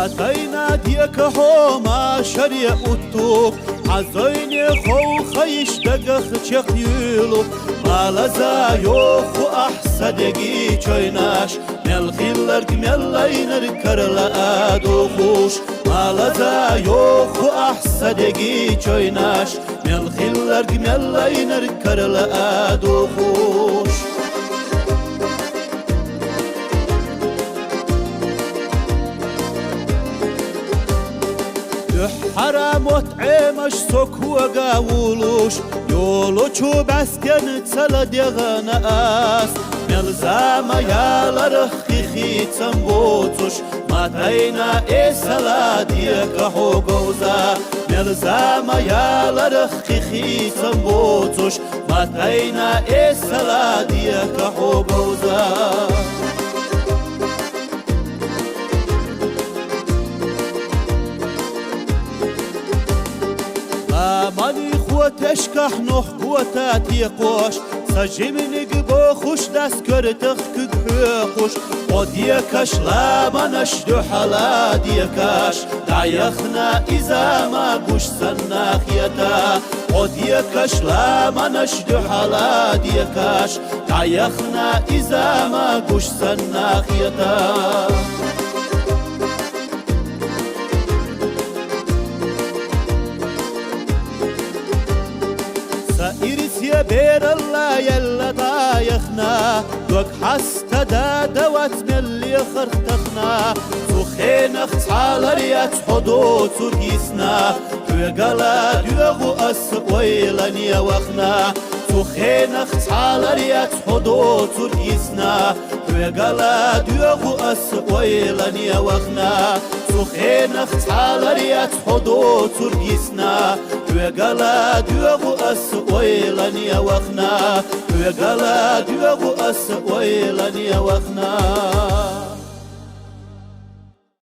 متينا ديك حوما شريع الطوب عزيني خو خيش دقخ تشقيلو مالزا يوخو أحسدقي چويناش ملخيلرق ملينر كرلا دوخوش مالزا يوخو أحسدقي چويناش ملخيلرق ملينر كرلا دوخوش حرام وطعمش سوك وقاولوش يولو چو بسكن تسلدغن آس ملزام يالر خيخي تنبوتوش ماتينا إسلا ديك حوغوزا ملزام يالر خيخي تنبوتوش ماتينا إسلا ديك حوغوزا مالي خوتشكح نوح قوتاتي قوش سجمني قبوخوش داس كرتخ كقحوش وديكش لا منشدو حلا ديكش دايخنا إذا ما قوش سناخيتا وديكش لا منشدو حلا ديكش دايخنا إذا ما قوش سناخيتا إرسيا بير الله يلا دايخنا دوك حستا دا دوات ملي خرتخنا سوخين اختحال ريات حدود سرقيسنا تويقالا دوغو أس ويلانيا وخنا سوخين اختحال ريات حدود سرقيسنا تويقالا دوغو أس ويلانيا وخنا سوخين اختحال ريات حدود سرقيسنا تويقالا دوغو أس ويلانيا وخنا تويقالا دوغو أس ويلانيا وخنا